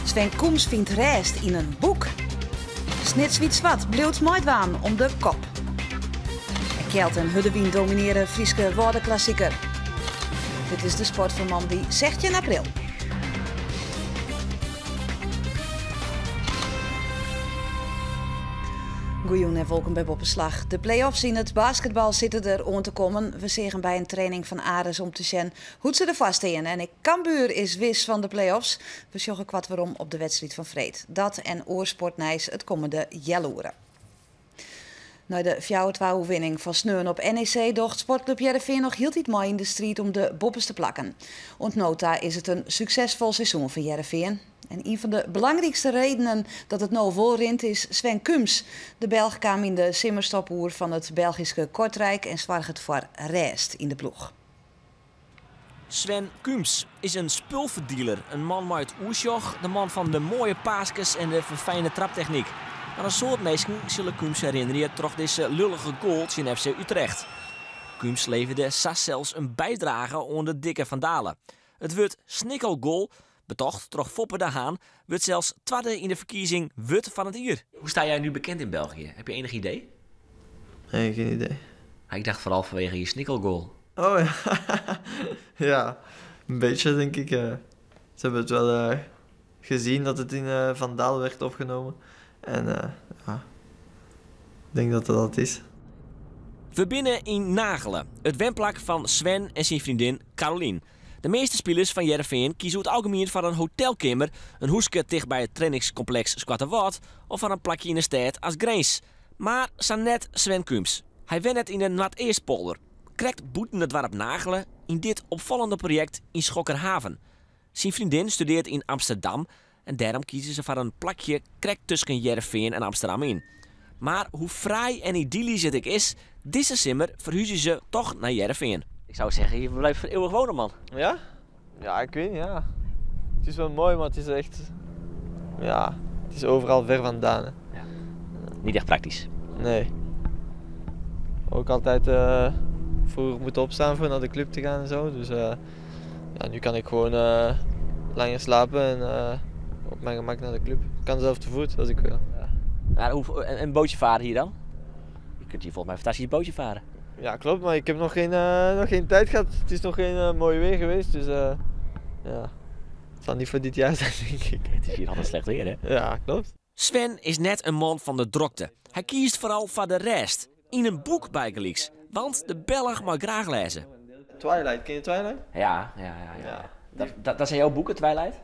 Sven Kums vindt rest in een boek. Snitswiet Zwart bleef mooidwaan om de kop. En Kjeld en Huddewien domineren Frieske woordenklassieker. Dit is de sport van man die 16 april. Goeien en welkom bij Boppenslag. De play-offs in het basketbal zitten er om te komen. We zeggen bij een training van Ares om te zien hoe ze er vast in. En Cambuur is wis van de play-offs. We zorgen kwart waarom op de wedstrijd van Vreed. Dat en oorsportnijs het komende jelloeren. Na de 4-2 winning van Sneun op NEC docht sportclub Heerenveen nog hield iets mooi in de strijd om de boppes te plakken. Ontnota is het een succesvol seizoen voor Heerenveen. En een van de belangrijkste redenen dat het nou volrint is Sven Kums. De Belg kwam in de simmerstopoer van het Belgische Kortrijk en zorgde voor rest in de ploeg. Sven Kums is een spulverdealer, een man uit Oersjoch, de man van de mooie paaskes en de verfijnde traptechniek. Maar een soort mensen zullen Kums herinneren toch deze lullige goal in FC Utrecht. Kums leverde zelfs een bijdrage aan de dikke vandalen. Het wordt snikkelgoal, betocht toch Foppe de Haan, wordt zelfs tweede in de verkiezing Wut van het Jaar. Hoe sta jij nu bekend in België? Heb je enig idee? Nee, geen idee. Ik dacht vooral vanwege je snikkelgoal. Oh ja, ja, een beetje denk ik. Ze hebben het wel gezien dat het in Van Daal werd opgenomen. En ja, ik denk dat dat is. We binnen in Nagelen, het wemplak van Sven en zijn vriendin Carolien. De meeste spelers van Heerenveen kiezen het algemeen voor een hotelkamer, een hoeske dicht bij het trainingscomplex Squatterwoord of van een plakje in de stad als Grains. Maar zo net Sven Kums. Hij wen het in de Noord-Eerstpolder. Krijgt boeten het dorp Nagelen in dit opvallende project in Schokkerhaven. Zijn vriendin studeert in Amsterdam en daarom kiezen ze voor een plakje krek tussen Heerenveen en Amsterdam in. Maar hoe fraai en idyllisch het ook is, deze simmer verhuizen ze toch naar Heerenveen. Ik zou zeggen, je blijft voor eeuwig wonen, man. Ja? Ja, ik weet niet, ja. Het is wel mooi, maar het is echt... Ja, het is overal ver vandaan. Hè. Ja. Niet echt praktisch. Nee. Ook altijd vroeger moeten opstaan voor naar de club te gaan en zo. Dus ja, nu kan ik gewoon langer slapen en op mijn gemak naar de club. Ik kan zelf te voet als ik wil. Ja. Ja, een bootje varen hier dan? Je kunt hier volgens mij een fantastisch bootje varen. Ja, klopt, maar ik heb nog geen tijd gehad. Het is nog geen mooi weer geweest, dus ja. Het zal niet voor dit jaar zijn, denk ik. Het is hier altijd slecht weer, hè? Ja, klopt. Sven is net een man van de drokte. Hij kiest vooral voor de rest. In een boek bijgelijks, want de Belg mag graag lezen. Twilight, ken je Twilight? Ja. Dat zijn jouw boeken, Twilight?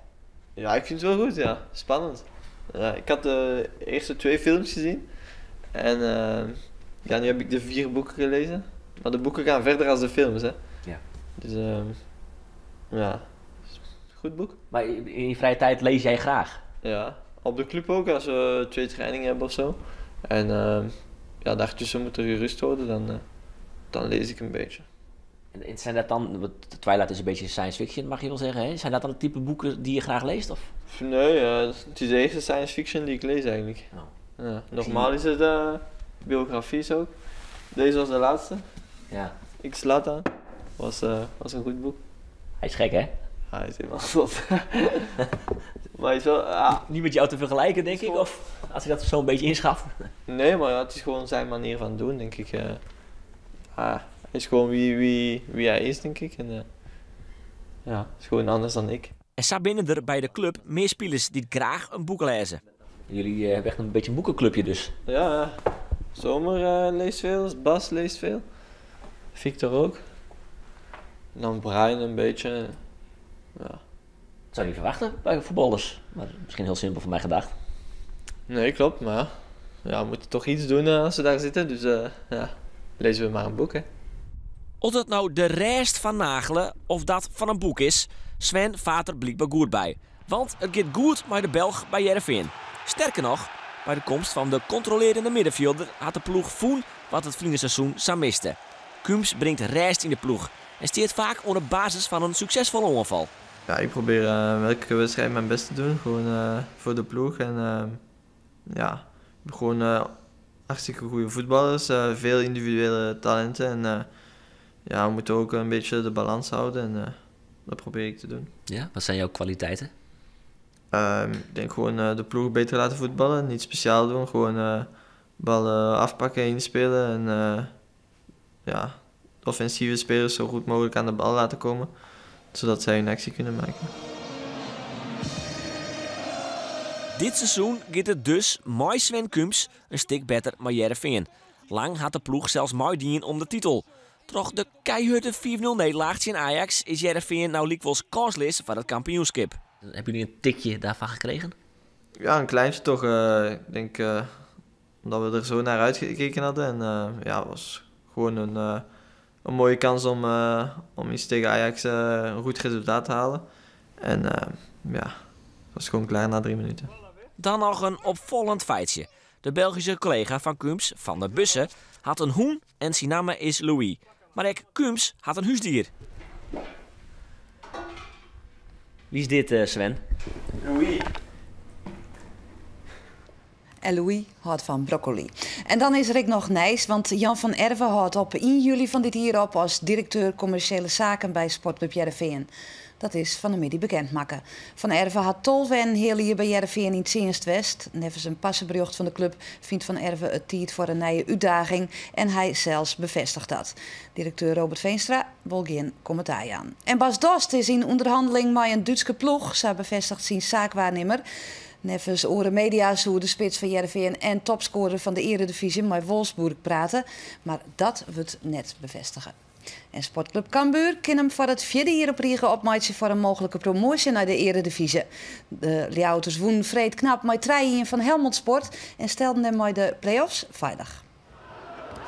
Ja, ik vind het wel goed, ja. Spannend. Ik had de eerste 2 films gezien. En ja, nu heb ik de 4 boeken gelezen. Maar de boeken gaan verder als de films, hè. Ja. Dus ja, goed boek. Maar in je vrije tijd lees jij graag? Ja, op de club ook, als we 2 trainingen hebben of zo. En ja, daartussen moet er gerust worden, dan lees ik een beetje. En zijn dat dan, Twilight is een beetje science fiction, mag je wel zeggen, hè? Zijn dat dan het type boeken die je graag leest? Of? Nee, het is de eerste science fiction die ik lees eigenlijk. Oh. Ja, normaal is het biografies ook. Deze was de laatste. Ja. X Lata was een goed boek. Hij is gek, hè? Ja, hij is helemaal zot. Maar hij is wel... Niet met jou te vergelijken, denk ik, of als ik dat zo een beetje inschat. Nee, maar ja, het is gewoon zijn manier van doen, denk ik. Hij is gewoon wie hij is, denk ik. En ja, het is gewoon anders dan ik. En zo binnen er bij de club meer spelers die graag een boek lezen. Jullie hebben echt een beetje een boekenclubje dus. Ja. Zomer leest veel, Bas leest veel. Victor ook. En dan Brian een beetje. Ja. Dat zou je niet verwachten bij voetballers. Maar misschien heel simpel van mij gedacht. Nee, klopt, maar ja, we moeten toch iets doen als we daar zitten. Dus ja, lezen we maar een boek, hè. Of dat nou de rest van Nagelen of dat van een boek is, Sven vaart er blijkbaar goed bij. Want het gaat goed met de Belg bij Heerenveen. Sterker nog, bij de komst van de controlerende middenvelder had de ploeg voen wat het vriendenseizoen zou miste. Kums brengt rest in de ploeg en steert vaak onder basis van een succesvolle aanval. Ja, ik probeer elke wedstrijd mijn best te doen, gewoon voor de ploeg. En ja, gewoon hartstikke goede voetballers, veel individuele talenten. En ja, we moeten ook een beetje de balans houden en dat probeer ik te doen. Ja, wat zijn jouw kwaliteiten? Ik denk gewoon de ploeg beter laten voetballen, niet speciaal doen. Gewoon ballen afpakken, inspelen en de offensieve spelers zo goed mogelijk aan de bal laten komen. Zodat zij hun actie kunnen maken. Dit seizoen gaat het dus met Sven Kums een stuk beter met Heerenveen. Lang had de ploeg zelfs meedien om de titel. Toch de keiharde 4-0 nederlaag in Ajax is Heerenveen nou likwijls kansloos voor het kampioenschap. Hebben jullie een tikje daarvan gekregen? Ja, een kleintje toch. Ik denk omdat we er zo naar uitgekeken hadden. En het was gewoon een mooie kans om iets tegen Ajax een goed resultaat te halen. En het was gewoon klaar na 3 minuten. Dan nog een opvallend feitje. De Belgische collega van Kums, Van der Bussen, had een hoen en zijn naam is Louis. Maar ook Kums had een huisdier. Wie is dit, Sven? Louis. En Louis houdt van broccoli. En dan is er ook nog Nijs, want Jan van Erven houdt op 1 juli van dit jaar op als directeur commerciële zaken bij Sportclub Heerenveen. Dat is van de middag bekendmaken. Van Erven had 12 heel hier bij Heerenveen in het Zienstwest. Nevens een passenbericht van de club vindt Van Erven het tijd voor een nieuwe uitdaging en hij zelfs bevestigt dat. Directeur Robert Veenstra wil geen commentaar aan. En Bas Dost is in onderhandeling met een Duitse ploeg, zij bevestigt zijn zaakwaarnemer. Nevens Oren Media zou de spits van Heerenveen en topscorer van de Eredivisie met Wolfsburg praten, maar dat wordt net bevestigen. En Sportclub Cambuur kan hem voor het 4e jaar op rij opmaatje voor een mogelijke promotie naar de Eredivisie. De Ljouters woen vreed knap met 3-1 van Helmond Sport en stelden hem met de play-offs veilig.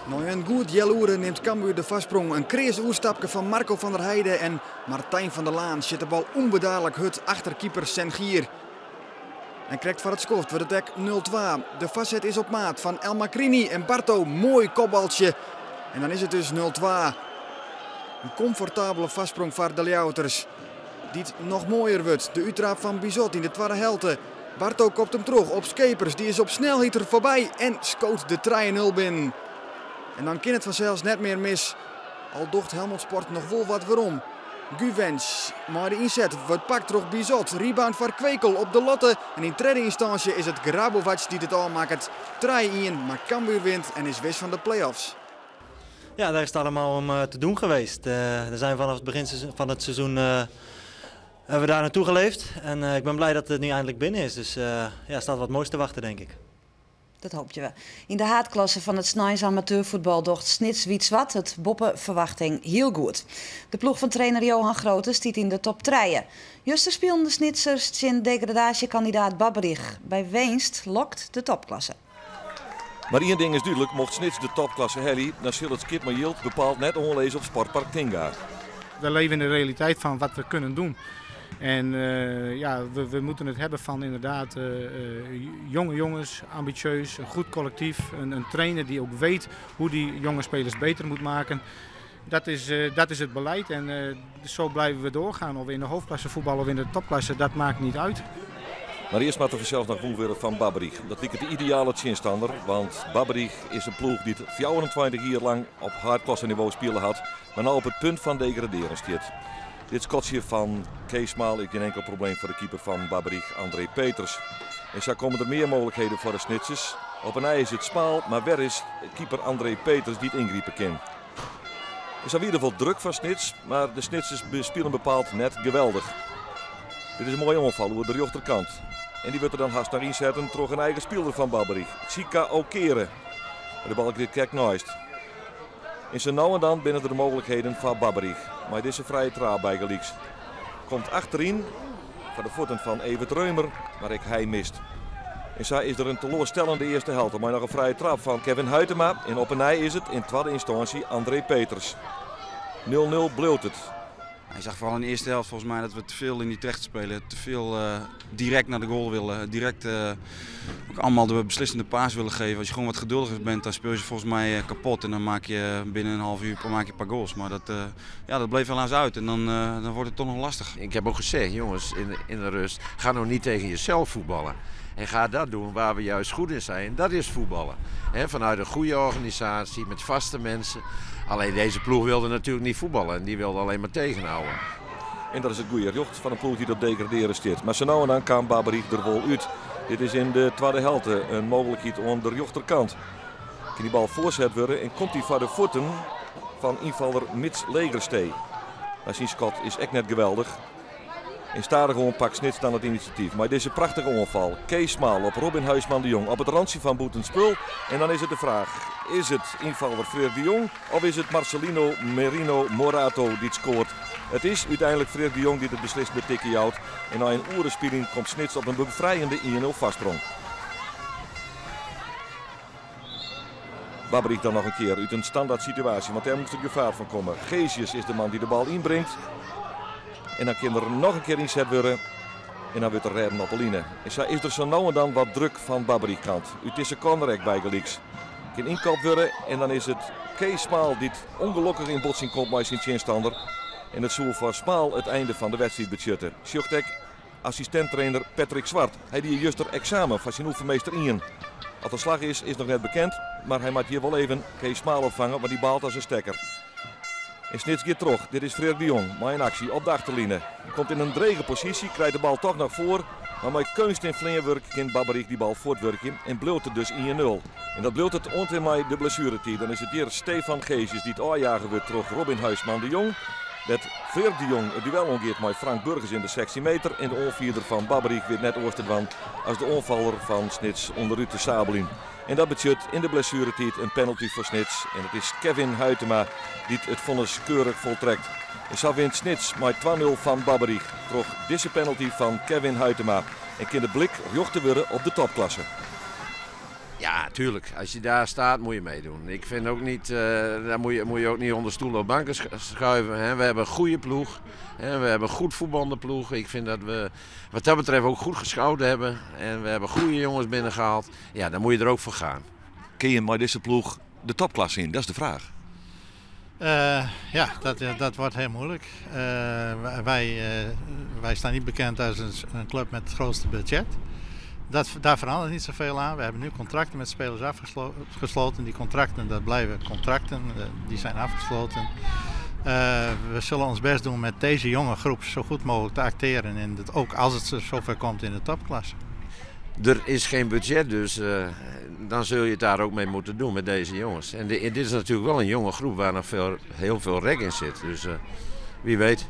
Nou, een goed jaloeren neemt Cambuur de vastsprong. Een krees oerstapje van Marco van der Heijden en Martijn van der Laan zit de bal onbedadelijk hut achter keeper Sengier. En krijgt voor het skoft wordt het dek 0-2. De vastzet is op maat van El Macrini en Barto. Mooi kopbaltje. En dan is het dus 0-2. Een comfortabele vastsprong voor de Ljouters. Die het nog mooier wordt. De uittrap van Bizot in de tweede helte. Barto kopt hem terug op Skepers. Die is op snelheid er voorbij en scoot de 3-0 binnen. En dan kan het vanzelfs net meer mis. Al docht Helmond Sport nog wel wat waarom. Guvens, maar de inzet wordt pakt door Bizot. Rebound voor Kwekel op de lotte. En in tweede instantie is het Grabovac die het al maakt. 3-1, maar Cambuur wint en is wis van de play-offs. Ja, daar is het allemaal om te doen geweest. Er zijn vanaf het begin van het seizoen hebben we daar naartoe geleefd. En ik ben blij dat het nu eindelijk binnen is. Dus er staat wat moois te wachten, denk ik. Dat hoop je wel. In de haatklasse van het Snijns amateurvoetbal docht Snits Wietswat het boppenverwachting heel goed. De ploeg van trainer Johan Grote stiet in de top 3. Juster speelden de Snitsers in degradatiekandidaat Babberich. Bij Weenst lokt de topklasse. Maar één ding is duidelijk, mocht Snits de topklasse heli, dan zal het skip maar Yield bepaald net onlezen op Sportpark Tinga. We leven in de realiteit van wat we kunnen doen. En we moeten het hebben van inderdaad jonge jongens, ambitieus, een goed collectief. Een trainer die ook weet hoe die jonge spelers beter moet maken. Dat is het beleid en zo blijven we doorgaan. Of we in de hoofdklasse voetballen of in de topklasse, dat maakt niet uit. Maar eerst maar we zelf nog worden van Babberich. Dat lijkt het ideale tegenstander, want Babberich is een ploeg die 24 jaar lang op hardklasse niveau spelen had, maar nu op het punt van degraderen staat. Dit schotje van Kees Maal is geen enkel probleem voor de keeper van Babberich, André Peters. En zo komen er meer mogelijkheden voor de Snitsers. Op een ei is het smaal, maar waar is keeper André Peters die het ingrijpen kan. Er is alweer veel druk van Snits, maar de Snitsers spelen bepaald net geweldig. Dit is een mooie onval over de rechterkant. En die wordt er dan haast naar inzetten door een eigen speler van Babberich, Sika Okere. De bal dit kijk naast. In zijn nou en dan binnen de mogelijkheden van Babberich. Maar dit is een vrije trap bij Gelieks. Komt achterin voor de voeten van Evert Reumer, maar hij mist. En zo is er een teleurstellende eerste helft. Maar nog een vrije trap van Kevin Huytema. En op een ei is het in tweede instantie André Peters. 0-0 bleef het. Hij zag vooral in de eerste helft volgens mij dat we te veel in die terecht spelen. Te veel direct naar de goal willen. Direct ook allemaal de beslissende paas willen geven. Als je gewoon wat geduldiger bent, dan speel je volgens mij kapot. En dan maak je binnen een half uur een paar goals. Maar dat bleef wel eens uit. En dan wordt het toch nog lastig. Ik heb ook gezegd, jongens, in de rust, ga nou niet tegen jezelf voetballen. En ga dat doen waar we juist goed in zijn. Dat is voetballen. Vanuit een goede organisatie, met vaste mensen. Alleen deze ploeg wilde natuurlijk niet voetballen en die wilde alleen maar tegenhouden. En dat is het goede jocht van een ploeg die dat degraderen staat. Maar zo nou en dan kan Babberich er wel uit. Dit is in de tweede helft een mogelijkheid aan de rechterkant. Kan die bal voorzet worden en komt hij voor de voeten van invaller Mits Legerstee. Zijn schot is echt net geweldig. In Stadion pakt Snits dan het initiatief. Maar deze prachtige onval. Kees Smaal op Robin Huisman de Jong op het randje van Boetenspul. En dan is het de vraag. Is het invaller Freek de Jong of is het Marcelino Merino Morato die het scoort? Het is uiteindelijk Freek de Jong die het beslissende tikkie houdt. En na een oerenspeling komt Snits op een bevrijende 1-0 vastsprong. Babberich dan nog een keer uit een standaard situatie, want daar moest er gevaar van komen. Geesjes is de man die de bal inbrengt. En dan kan er nog een keer inzet worden. En dan wordt er redden op Eline. En zo is er zo nou en dan wat druk van Babberich kant. Het is een cornerrek bij gelijks. Kan inkoop worden en dan is het Kees Smaal die het ongelukkig in botsing komt bij zijn tegenstander. En het zal voor Smaal het einde van de wedstrijd beschutten. Sjochtek, assistenttrainer Patrick Zwart. Hij die juist er examen van zijn oefenmeester in. Wat de slag is nog net bekend. Maar hij moet hier wel even Kees Smaal opvangen, want die baalt als een stekker. En Snits gaat terug. Dit is Freek de Jong. Maar in actie op de achterlijne. Komt in een drege positie, krijgt de bal toch nog voor. Maar met kunst en vleenwerk kan Babberich die bal voortwerken. En bleef het dus 1-0. En dat bleef het ongeveer met de blessuretijd. Dan is het hier Stefan Geesjes die het aanjagen wordt terug Robin Huisman de Jong. Dat Freek de Jong het duel omgeeft met Frank Burgers in de 16 meter. En de onvierder van Babberich weer net oosterwan als de onvaller van Snits onderuit de Sabelin. En dat betekent in de blessuretijd een penalty voor Snits. En het is Kevin Huytema die het vonnis keurig voltrekt. En zo wint Snits met 2-0 van Babberich. Toch deze penalty van Kevin Huytema. En kan de blik jochten worden op de topklasse. Ja, tuurlijk. Als je daar staat moet je meedoen. Ik vind ook niet, daar moet je ook niet onder stoelen of banken schuiven. Hè. We hebben een goede ploeg. Hè. We hebben een goed voetballende ploeg. Ik vind dat we wat dat betreft ook goed geschouden hebben. En we hebben goede jongens binnengehaald. Ja, daar moet je er ook voor gaan. Kun je met deze ploeg de topklasse in? Dat is de vraag. Ja, dat wordt heel moeilijk. Wij staan niet bekend als een club met het grootste budget. Daar verandert niet zoveel aan. We hebben nu contracten met spelers afgesloten. Die contracten, dat blijven contracten. Die zijn afgesloten. We zullen ons best doen met deze jonge groep zo goed mogelijk te acteren. En ook als het zover komt in de topklasse. Er is geen budget, dus dan zul je het daar ook mee moeten doen met deze jongens. En dit is natuurlijk wel een jonge groep waar nog heel veel rek in zit. Dus wie weet.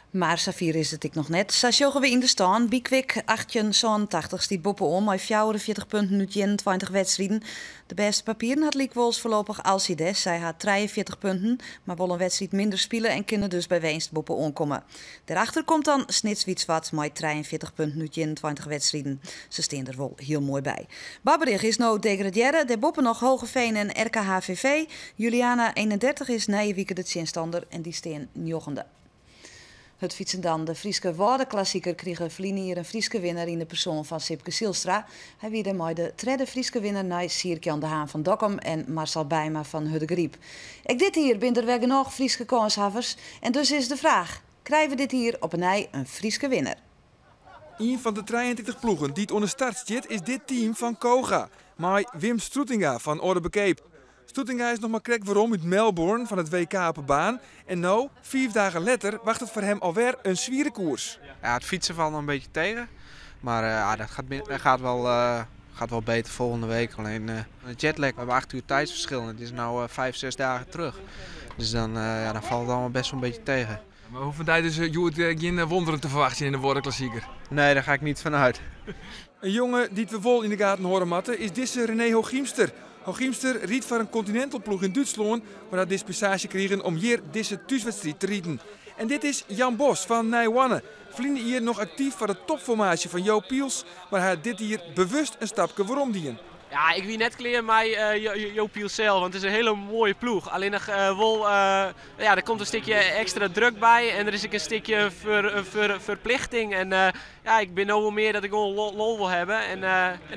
Maar Safir is het ik nog net. Zo joggen we in de staan. Biekwik 88 stiet boppen om. Met 44 punten uit 21 wedstrijden. De beste papieren had Liekwols voorlopig Alcides. Zij had 43 punten, maar wil een wedstrijd minder spelen en kunnen dus bij winst boppen omkomen. Daarachter komt dan Snits Wietswat met 43 punten uit 21 wedstrijden. Ze staan er wel heel mooi bij. Babberich is nou degraderen. De boppen nog Hogeveen en RKHVV. Juliana 31 is Nijwieke de tegenstander en die staan joggende. Het fietsen dan. De Frieske Waardenklassieker kregen Vlini hier een Frieske winnaar in de persoon van Sipke Sielstra. Hij wierde met de tweede Frieske winnaar naar Sierkjan de Haan van Dokkum en Marcel Bijma van Huddegriep. Ik dit hier ben er weer genoeg Frieske kanshavers. En dus is de vraag, krijgen we dit hier op een Frieske winnaar? Een van de 23 ploegen die het onder start zit is dit team van Koga. Maar Wim Stroetinga van Orde Bekeep. Stroetinga is nog maar krek waarom uit Melbourne van het WK op de baan. En nou, 5 dagen later, wacht het voor hem alweer een zwiere koers. Ja, het fietsen valt nog een beetje tegen. Maar dat gaat wel beter volgende week. Alleen een jetlag, we hebben 8 uur tijdsverschil. Het is nu 5-6 dagen terug. Dus dan valt het allemaal best wel een beetje tegen. Maar hoeven jij dus geen wonderen te verwachten in de Waardenklassieker? Nee, daar ga ik niet vanuit. Een jongen die we vol in de gaten horen matten is deze René Hooghiemster. Hooghiemster riet voor een continentalploeg in Duitsland, waar dat dispensatie kregen om hier deze thuiswedstrijd te rieden. En dit is Jan Bos van Nijwanne. Vrienden hier nog actief voor de topformatie van Jo Piels, maar hij dit hier bewust een stapje waarom dienen. Ja, ik wie net kleren met Jo Piels zelf, want het is een hele mooie ploeg. Alleen nog er komt een stukje extra druk bij en er is ook een stukje verplichting. En ik ben nou wel meer dat ik gewoon lol wil hebben en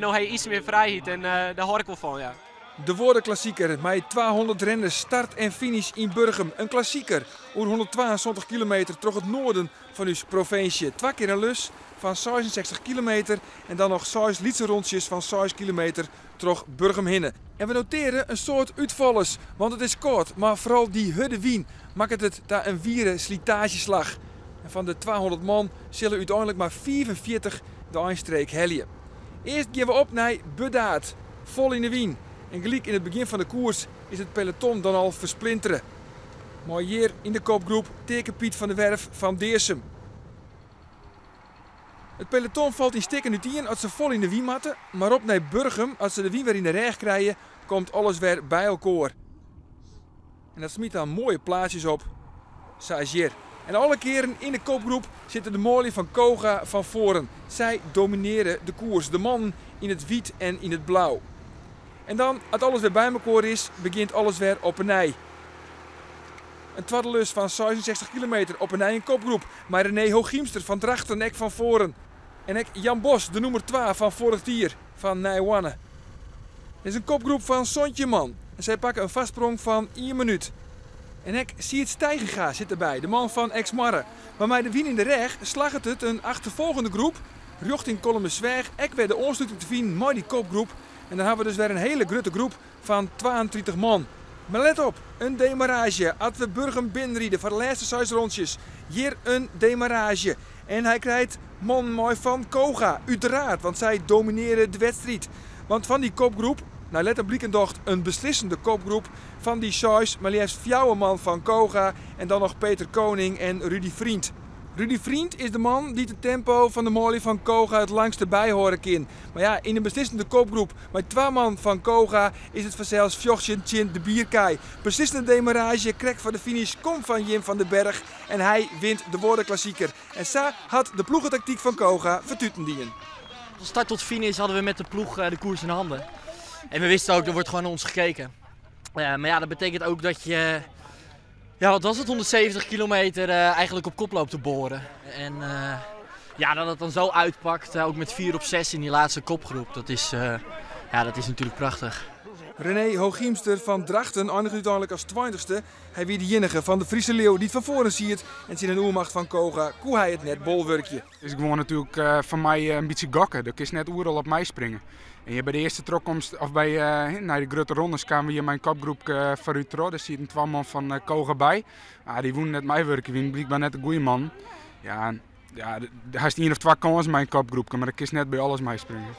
nou heb je iets meer vrijheid en daar hoor ik wel van, ja. De Waardenklassieker met 200 renners start en finish in Burgum. Een klassieker over 122 kilometer terug het noorden van uw provincie. 2 keer een lus van 66 kilometer en dan nog 6 lietse rondjes van 6 kilometer terug Burgum hinnen. En we noteren een soort uitvallers, want het is kort, maar vooral die hudde wien maakt het daar een wiere slitageslag. En van de 200 man zullen uiteindelijk maar 44 de eindstreek heljen. Eerst gaan we op naar Bedaard, vol in de wien. En gelijk in het begin van de koers is het peloton dan al versplinteren. Maar hier in de kopgroep teken Piet van der Werf van Deersum. Het peloton valt in stikken uiteen als ze vol in de wien matten, maar op naar Burgum, als ze de wien weer in de reg krijgen, komt alles weer bij elkaar. En dat smiet dan mooie plaatsjes op. Sagier. En alle keren in de kopgroep zitten de molie van Koga van voren. Zij domineren de koers. De mannen in het wit en in het blauw. En dan, als alles weer bij elkaar is, begint alles weer op een nij. Een twaddelus van 66 kilometer op een nij in kopgroep. Maar René Hooghiemster van Drachten ek van voren. En ek Jan Bos, de nummer 2 van vorig jaar van Nijwanne. Het is een kopgroep van Sontje Man. En zij pakken een vastsprong van 1 minuut. En ik zie het Stijgenga zit erbij, de man van Ex-Marre. Maar bij de wien in de reg slag het een achtervolgende groep. Richting Kolmesweg, ik werd de ontsluiting te vinden met die kopgroep. En dan hebben we dus weer een hele grote groep van 32 man. Maar let op, een demarrage. Als we Burgum binnenrieden voor de laatste 6 rondjes. Hier een demarrage. En hij krijgt man mooi van Koga, uiteraard, want zij domineren de wedstrijd. Want van die kopgroep, nou let op Bliekendocht, een beslissende kopgroep van die 6, maar liefst 4 man van Koga en dan nog Peter Koning en Rudy Vriend. Rudy Vriend is de man die het tempo van de molie van Koga het langste bijhoren kan. Maar ja, in een beslissende kopgroep met 2 man van Koga is het vanzelfs Fjordjen Tjin de Bierkaai. Beslissende demarrage, krek voor de finish, komt van Jim van den Berg en hij wint de woordenklassieker. En zo had de ploegentactiek van Koga vertuten dien. Van start tot finish hadden we met de ploeg de koers in de handen. En we wisten ook, er wordt gewoon naar ons gekeken. Maar ja, dat betekent ook dat je, ja wat was het, 170 kilometer eigenlijk op kop loopt te boren. En ja, dat het dan zo uitpakt, ook met 4 op 6 in die laatste kopgroep, dat is natuurlijk prachtig. René Hooghiemster van Drachten eindigt uiteindelijk als 20ste. Hij weer de enige van de Friese leeuw die het van voren ziet en ziet een oermacht van Koga, hoe hij het net bolwerkje. Het is gewoon natuurlijk van mij een beetje gokken. Dat is net oeral op mij springen. En je bij de eerste terugkomst, of bij naar de grote rondes, kwamen we hier mijn kopgroep voor u terug. Daar zit een 2 man van Koga bij. Die woont net mij werken, wie blijkbaar net een goede man. Ja, hij heeft 1 of 2 kansen in mijn kopgroep, maar ik is net bij alles mij springen.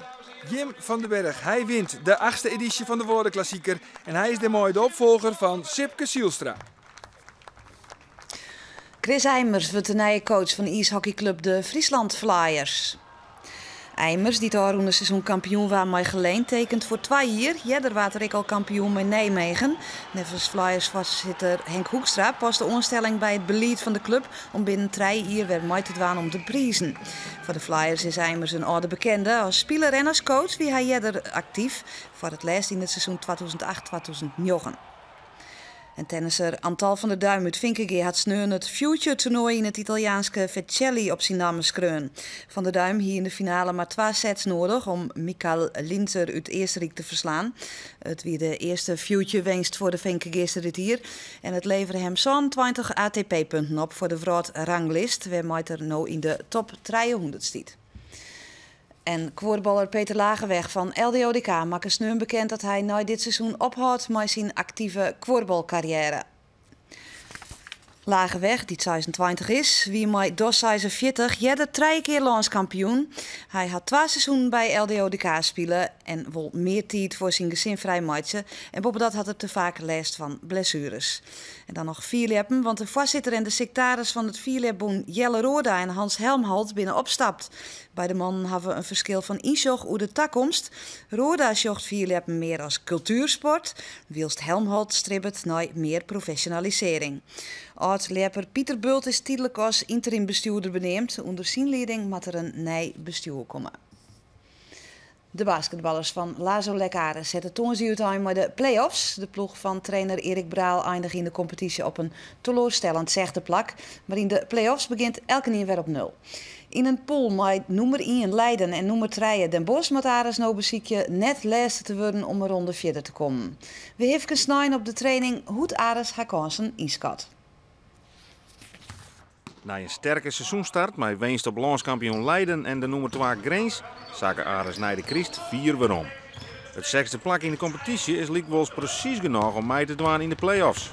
Jim van den Berg, hij wint de 8e editie van de woordenklassieker en hij is de opvolger van Sipke Sielstra. Chris Eimers wordt de nieuwe coach van de ijshockeyclub de Friesland Flyers. Eimers, die het aanroende seizoen kampioen was met Geleen, tekent voor 2 jaar. Jeder was er al kampioen met Nijmegen. Nevens Flyers voorzitter Henk Hoekstra past de onstelling bij het beleid van de club om binnen 3 jaar weer mee te doen om de prijzen. Voor de Flyers is Eimers een oude bekende. Als speler en als coach wie hij jeder actief voor het laatst in het seizoen 2008-2009. En tennisser Antal van der Duim uit Vinkegee had sneu het Future-toernooi in het Italiaanse Vercelli op zijn naam skreun. Van der Duim hier in de finale maar 2 sets nodig om Mikael Linzer uit Eersterik te verslaan. Het wie de eerste Future-winst voor de Vinkegeese ritier. En het leverde hem zo'n 20 ATP-punten op voor de Vrood-ranglist, waarmee er nou in de top 300 stiet. En kwoorballer Peter Lagerweg van LDODK maakt sneu bekend dat hij na dit seizoen ophoudt met zijn actieve kwoorbalcarrière. Lagerweg, die 26 is, wie met DOS 46 jeder 3 keer landskampioen. Hij had 2 seizoenen bij LDODK spelen en wil meer tijd voor zijn gezin vrijmaken. En boven dat had het te vaak last van blessures. En dan nog vierleppen, want de voorzitter en de secretaris van het vierlepboen Jelle Roorda en Hans Helmholt binnen opstapt. Bij de mannen hebben we een verschil van inzog over de toekomst. Roorda zocht vierleppen meer als cultuursport, wilst Helmholt stribbet naar meer professionalisering. Oud-lepper Pieter Bult is tijdelijk als interim bestuurder beneemd. Onder zijn leiding moet er een nieuw bestuur komen. De basketballers van Lazo Lekare zetten toonzie uit met de play-offs. De ploeg van trainer Erik Braal eindigt in de competitie op een teleurstellend zegde plak. Maar in de play-offs begint elke keer weer op 0. In een pool met nummer 1 Leiden en nummer 3 Den Bosch moet Ares nou beziekje net laatste te worden om een ronde verder te komen. We hebben snijden op de training hoe Ares haar kansen inschat. Na een sterke seizoenstart met winst op landskampioen Leiden en de nummer 2 Greens zaken Ares naar de Christ 4 weerom. Het 6e plak in de competitie is likwijls precies genoeg om mee te doen in de play-offs.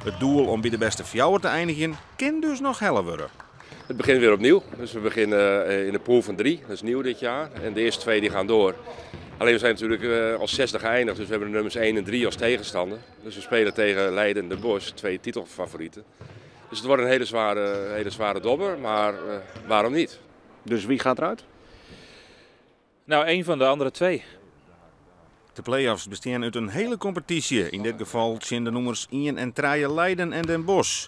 Het doel om bij de beste 4 te eindigen kan dus nog heller worden. Het begint weer opnieuw. Dus we beginnen in de pool van 3. Dat is nieuw dit jaar. En de eerste 2 die gaan door. Alleen we zijn natuurlijk als 6e geëindigd. Dus we hebben de nummers 1 en 3 als tegenstander. Dus we spelen tegen Leiden en Den Bosch, 2 titelfavorieten. Dus het wordt een hele zware dobber. Maar waarom niet? Dus wie gaat eruit? Nou, één van de andere 2. De play-offs bestaan uit een hele competitie. In dit geval zijn de nummers 1 en 3 Leiden en Den Bosch.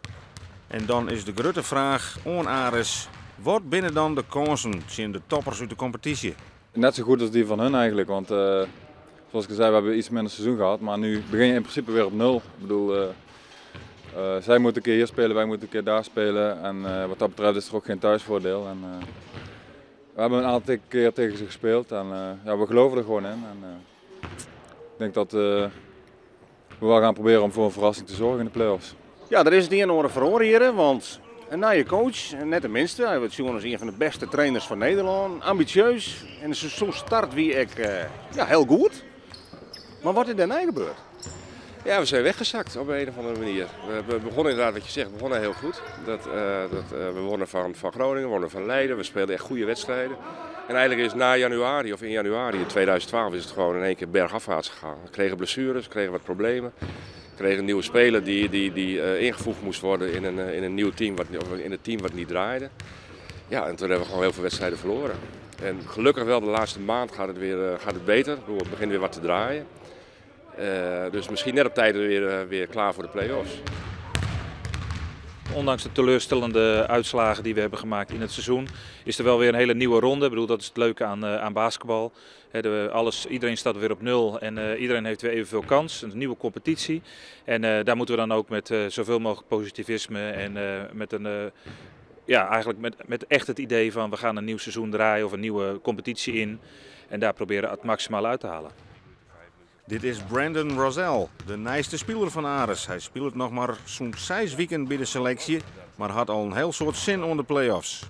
En dan is de grote vraag aan Aris. Wat binnen dan de kansen zijn de toppers uit de competitie? Net zo goed als die van hun eigenlijk. Want zoals ik zei, we hebben iets minder seizoen gehad. Maar nu begin je in principe weer op 0. Ik bedoel, zij moeten een keer hier spelen, wij moeten een keer daar spelen. En wat dat betreft is er ook geen thuisvoordeel. En, we hebben een aantal keer tegen ze gespeeld. En ja, we geloven er gewoon in. En, ik denk dat we wel gaan proberen om voor een verrassing te zorgen in de play-offs. Ja, er is het een en ander verhoren hier, want een nieuwe coach, net de minste. Hij wordt zien als een van de beste trainers van Nederland. Ambitieus en de seizoenstart wie ik heel goed. Maar wat is er daarna gebeurd? Ja, we zijn weggezakt op een of andere manier. We begonnen inderdaad, wat je zegt, we begonnen heel goed. We wonnen van Groningen, we wonnen van Leiden, we speelden echt goede wedstrijden. En eigenlijk is na januari of in januari in 2012 is het gewoon in één keer bergafwaarts gegaan. We kregen blessures, we kregen wat problemen. We kregen een nieuwe speler die ingevoegd moest worden in een nieuw team, in het team wat niet draaide. Ja, en toen hebben we gewoon heel veel wedstrijden verloren. En gelukkig wel de laatste maand gaat het beter. Het begint weer wat te draaien. Dus misschien net op tijd weer klaar voor de play-offs. Ondanks de teleurstellende uitslagen die we hebben gemaakt in het seizoen, is er wel weer een hele nieuwe ronde. Ik bedoel, dat is het leuke aan basketbal. Iedereen staat weer op 0 en iedereen heeft weer evenveel kans. Een nieuwe competitie. En daar moeten we dan ook met zoveel mogelijk positivisme en met echt het idee van we gaan een nieuw seizoen draaien of een nieuwe competitie in. En daar proberen het maximaal uit te halen. Dit is Brandon Rosell, de nieuwste speler van Aris. Hij speelt nog maar zo'n 6 weken bij de selectie, maar had al een heel soort zin om de play-offs.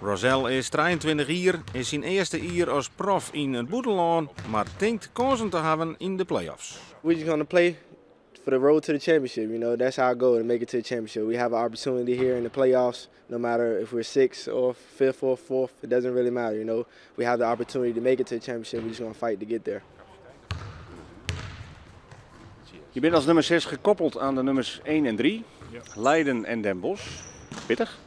Rosell is 23 jaar, is zijn eerste jaar als prof in het buitenland, maar denkt kansen te hebben in de play-offs. We're just going to play for the road to the championship. You know, that's our goal, to make it to the championship. We have an opportunity here in the playoffs, no matter if we're 6th or 5th or 4th, it doesn't really matter. You know, we have the opportunity to make it to the championship. We're just going to fight to get there. Je bent als nummer 6 gekoppeld aan de nummers 1 en 3, ja. Leiden en Den Bosch. Pittig?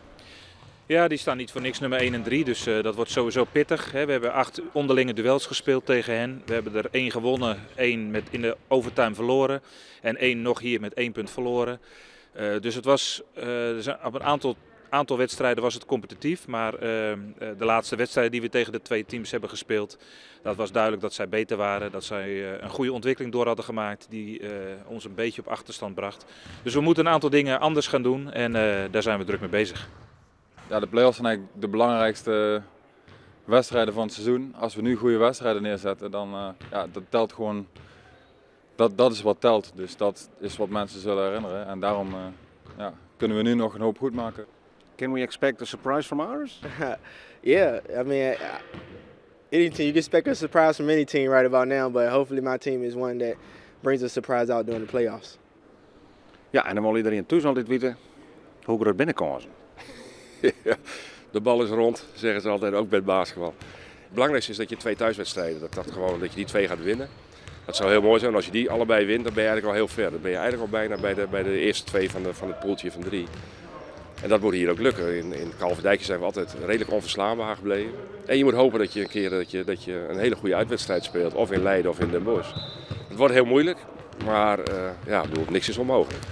Ja, die staan niet voor niks nummer 1 en 3, dus dat wordt sowieso pittig. We hebben 8 onderlinge duels gespeeld tegen hen. We hebben er 1 gewonnen, 1 in de overtime verloren en 1 nog hier met 1 punt verloren. Dus het was op een aantal wedstrijden was het competitief, maar de laatste wedstrijden die we tegen de 2 teams hebben gespeeld, dat was duidelijk dat zij beter waren, dat zij een goede ontwikkeling door hadden gemaakt die ons een beetje op achterstand bracht. Dus we moeten een aantal dingen anders gaan doen en daar zijn we druk mee bezig. Ja, de play-offs zijn eigenlijk de belangrijkste wedstrijden van het seizoen. Als we nu goede wedstrijden neerzetten, dan dat telt gewoon. Dat is wat telt, dus dat is wat mensen zullen herinneren en daarom kunnen we nu nog een hoop goed maken. Can we expect a surprise from Aris? Yeah, I mean, any team, you can expect a surprise from any team right about now, but hopefully my team is one that brings a surprise out during the playoffs. Ja, en dan wil iedereen thuis altijd weten, hoe groot binnenkansen? Ja, de bal is rond, zeggen ze altijd, ook bij het basketbal. Het belangrijkste is dat je 2 thuiswedstrijden, dat je die 2 gaat winnen. Dat zou heel mooi zijn, als je die allebei wint, dan ben je eigenlijk al heel ver. Dan ben je eigenlijk al bijna bij de eerste 2 van het poeltje van 3. En dat moet hier ook lukken. In Kalverdijkje zijn we altijd redelijk onverslaanbaar gebleven. En je moet hopen dat je een keer dat je een hele goede uitwedstrijd speelt, of in Leiden of in Den Bosch. Het wordt heel moeilijk, maar niks is onmogelijk.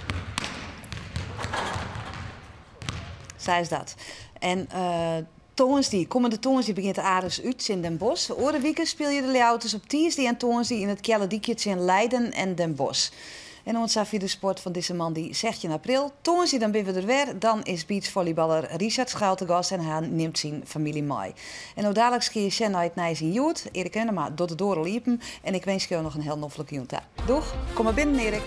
Zij is dat. En komende toons begint Aris uit in Den Bosch. Oren weekend speel je de Leeuwters op Tiesday en toonsday in het Kjellediekje in Leiden en Den Bosch. En ons de sport van deze man die 16 april. Toonsday dan ben we er weer. Dan is beachvolleyballer Richard Schuil te gast en hij neemt zijn familie mee. En ook dadelijk ski je Shen uit naar zijn jood. Erik Henema door de doorliepen. En ik wens je nog een heel noffelijke jongen. Doeg, kom maar binnen Erik.